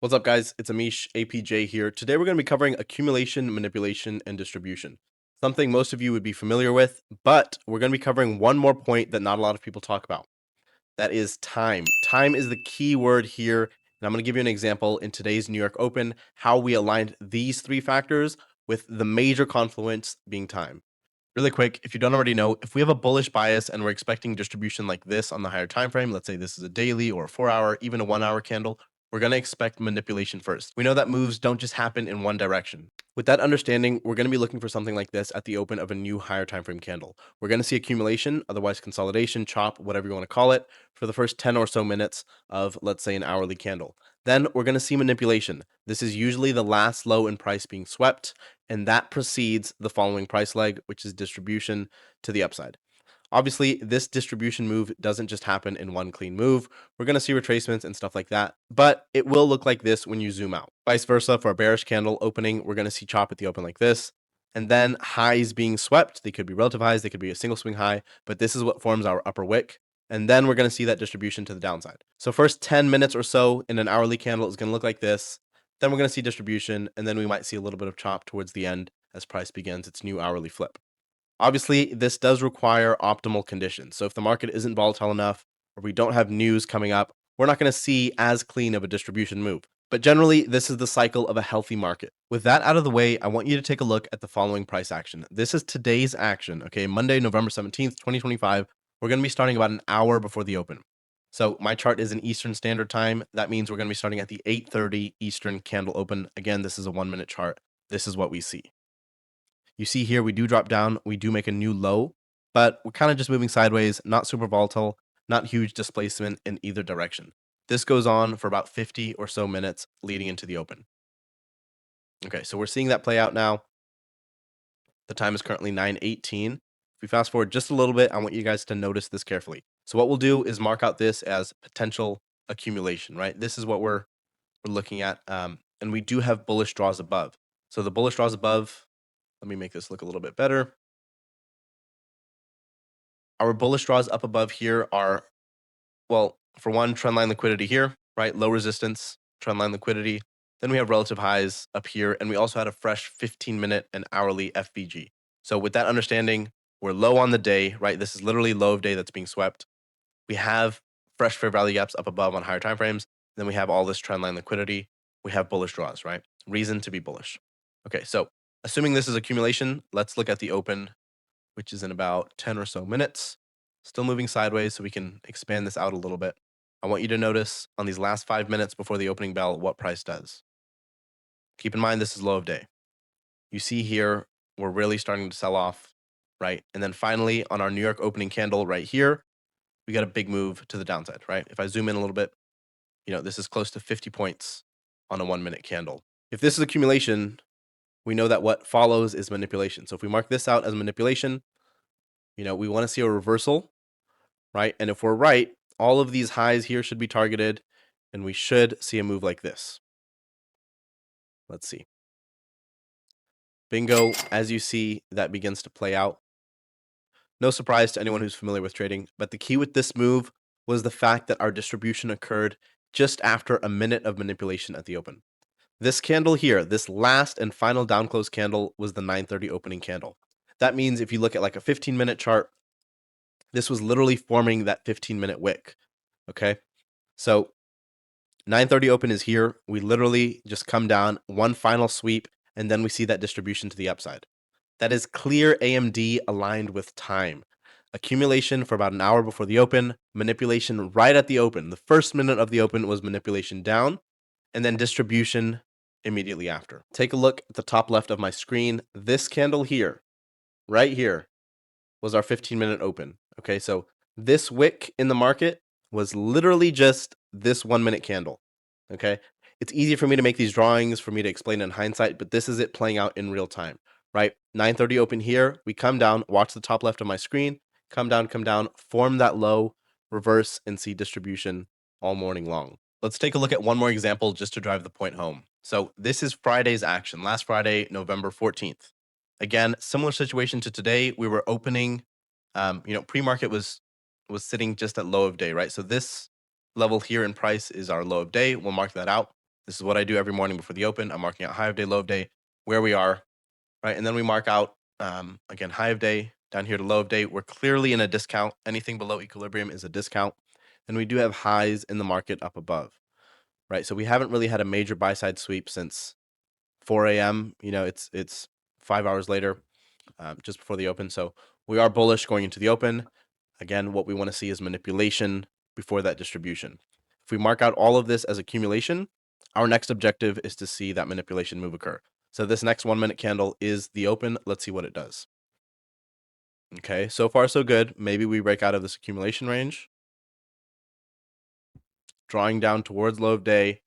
What's up, guys? It's Amish APJ here. Today we're going to be covering accumulation, manipulation, and distribution. Something most of you would be familiar with, but we're going to be covering one more point that not a lot of people talk about. That is time. Time is the key word here, and I'm going to give you an example in today's New York Open, how we aligned these three factors with the major confluence being time. Really quick, if you don't already know, if we have a bullish bias and we're expecting distribution like this on the higher time frame, let's say this is a daily or a 4-hour, even a 1-hour candle, we're going to expect manipulation first. We know that moves don't just happen in one direction. With that understanding, we're going to be looking for something like this at the open of a new higher time frame candle. We're going to see accumulation, otherwise consolidation, chop, whatever you want to call it, for the first 10 or so minutes of, let's say, an hourly candle. Then we're going to see manipulation. This is usually the last low in price being swept, and that precedes the following price leg, which is distribution to the upside. Obviously, this distribution move doesn't just happen in one clean move. We're going to see retracements and stuff like that, but it will look like this when you zoom out. Vice versa, for a bearish candle opening, we're going to see chop at the open like this, and then highs being swept. They could be relative highs, they could be a single swing high, but this is what forms our upper wick. And then we're going to see that distribution to the downside. So first 10 minutes or so in an hourly candle is going to look like this. Then we're going to see distribution, and then we might see a little bit of chop towards the end as price begins its new hourly flip. Obviously, this does require optimal conditions. So if the market isn't volatile enough, or we don't have news coming up, we're not going to see as clean of a distribution move. But generally, this is the cycle of a healthy market. With that out of the way, I want you to take a look at the following price action. This is today's action, okay? Monday, November 17th, 2025. We're going to be starting about an hour before the open. So my chart is in Eastern Standard Time. That means we're going to be starting at the 8:30 Eastern candle open. Again, this is a 1-minute chart. This is what we see. You see here, we do drop down. We do make a new low, but we're kind of just moving sideways, not super volatile, not huge displacement in either direction. This goes on for about 50 or so minutes leading into the open. Okay, so we're seeing that play out now. The time is currently 9:18. If we fast forward just a little bit, I want you guys to notice this carefully. So what we'll do is mark out this as potential accumulation, right? This is what we're looking at, and we do have bullish draws above. So the bullish draws above, let me make this look a little bit better. Our bullish draws up above here are, well, for one, trendline liquidity here, right? Low resistance, trendline liquidity. Then we have relative highs up here, and we also had a fresh 15-minute and hourly FVG. So with that understanding, we're low on the day, right? This is literally low of day that's being swept. We have fresh fair value gaps up above on higher time frames. Then we have all this trendline liquidity. We have bullish draws, right? Reason to be bullish. Okay, so assuming this is accumulation, let's look at the open, which is in about 10 or so minutes. Still moving sideways, so we can expand this out a little bit. I want you to notice on these last 5 minutes before the opening bell what price does. Keep in mind, this is low of day. You see here, we're really starting to sell off, right? And then finally, on our New York opening candle right here, we got a big move to the downside, right? If I zoom in a little bit, this is close to 50 points on a 1-minute candle. If this is accumulation, we know that what follows is manipulation. So if we mark this out as manipulation, we want to see a reversal, right? And if we're right, all of these highs here should be targeted, and we should see a move like this. Let's see. Bingo. As you see, that begins to play out. No surprise to anyone who's familiar with trading, but the key with this move was the fact that our distribution occurred just after a minute of manipulation at the open. This candle here, this last and final down close candle, was the 9:30 opening candle. That means if you look at like a 15-minute chart, this was literally forming that 15-minute wick. Okay, so 9:30 open is here. We literally just come down one final sweep, and then we see that distribution to the upside. That is clear AMD aligned with time. Accumulation for about an hour before the open, manipulation right at the open. The first minute of the open was manipulation down, and then distribution immediately after. Take a look at the top left of my screen. This candle here, right here, was our 15-minute open. Okay, so this wick in the market was literally just this 1-minute candle. Okay, it's easy for me to make these drawings, for me to explain in hindsight, but this is it playing out in real time, right? 9:30 open here, we come down, watch the top left of my screen, come down, form that low, reverse, and see distribution all morning long. Let's take a look at one more example just to drive the point home. So this is Friday's action, last Friday, November 14th. Again, similar situation to today. We were opening, pre-market was sitting just at low of day, right? So this level here in price is our low of day. We'll mark that out. This is what I do every morning before the open. I'm marking out high of day, low of day, where we are, right? And then we mark out, again, high of day, down here to low of day. We're clearly in a discount. Anything below equilibrium is a discount. And we do have highs in the market up above, right? So we haven't really had a major buy side sweep since 4 a.m. It's 5 hours later, just before the open. So we are bullish going into the open. Again, what we want to see is manipulation before that distribution. If we mark out all of this as accumulation, our next objective is to see that manipulation move occur. So this next 1 minute candle is the open. Let's see what it does. Okay, so far so good. Maybe we break out of this accumulation range. Drawing down towards low of day.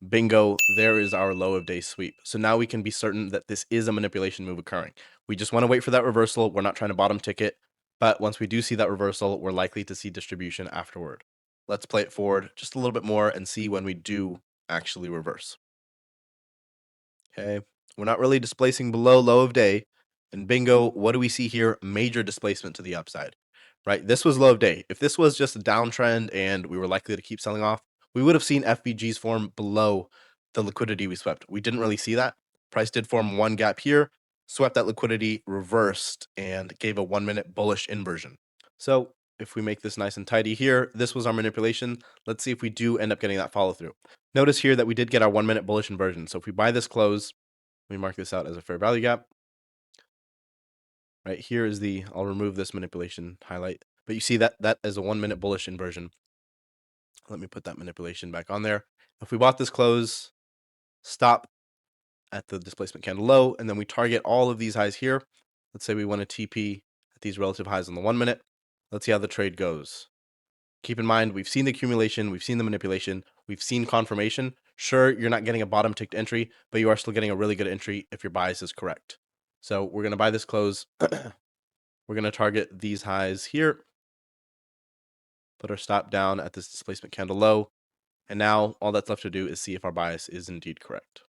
Bingo, there is our low of day sweep. So now we can be certain that this is a manipulation move occurring. We just want to wait for that reversal. We're not trying to bottom ticket, but once we do see that reversal, we're likely to see distribution afterward. Let's play it forward just a little bit more and see when we do actually reverse. Okay, we're not really displacing below low of day. And bingo, what do we see here? Major displacement to the upside, right? This was low of day. If this was just a downtrend and we were likely to keep selling off, we would have seen FVGs form below the liquidity we swept. We didn't really see that. Price did form one gap here, swept that liquidity, reversed, and gave a 1 minute bullish inversion. So if we make this nice and tidy here, this was our manipulation. Let's see if we do end up getting that follow through. Notice here that we did get our 1 minute bullish inversion. So if we buy this close, we mark this out as a fair value gap. Right here is I'll remove this manipulation highlight, but you see that is a 1 minute bullish inversion. Let me put that manipulation back on there. If we bought this close, stop at the displacement candle low, and then we target all of these highs here. Let's say we want to TP at these relative highs on the 1 minute. Let's see how the trade goes. Keep in mind, we've seen the accumulation, we've seen the manipulation, we've seen confirmation. Sure, you're not getting a bottom ticked entry, but you are still getting a really good entry if your bias is correct. So we're going to buy this close. We're going to target these highs here. Put our stop down at this displacement candle low. And now all that's left to do is see if our bias is indeed correct.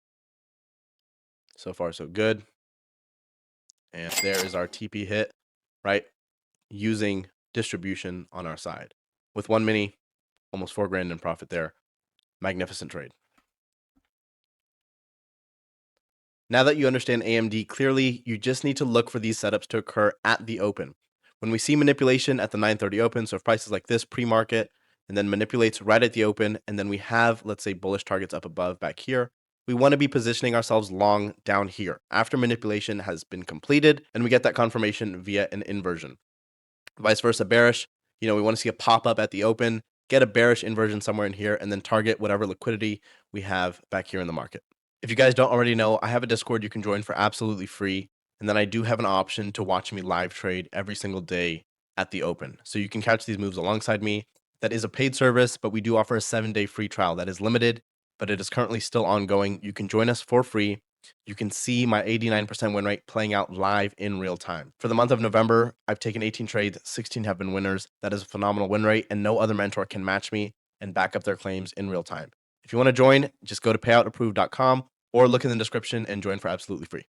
So far, so good. And there is our TP hit, right? Using distribution on our side. With 1 mini, almost $4,000 in profit there. Magnificent trade. Now that you understand AMD clearly, you just need to look for these setups to occur at the open. When we see manipulation at the 9:30 open, so if prices like this pre-market and then manipulates right at the open, and then we have, let's say, bullish targets up above back here, we want to be positioning ourselves long down here after manipulation has been completed and we get that confirmation via an inversion. Vice versa, bearish, we want to see a pop-up at the open, get a bearish inversion somewhere in here, and then target whatever liquidity we have back here in the market. If you guys don't already know, I have a Discord you can join for absolutely free. And then I do have an option to watch me live trade every single day at the open. So you can catch these moves alongside me. That is a paid service, but we do offer a 7-day free trial that is limited, but it is currently still ongoing. You can join us for free. You can see my 89% win rate playing out live in real time. For the month of November, I've taken 18 trades, 16 have been winners. That is a phenomenal win rate, and no other mentor can match me and back up their claims in real time. If you want to join, just go to payoutapproved.com or look in the description and join for absolutely free.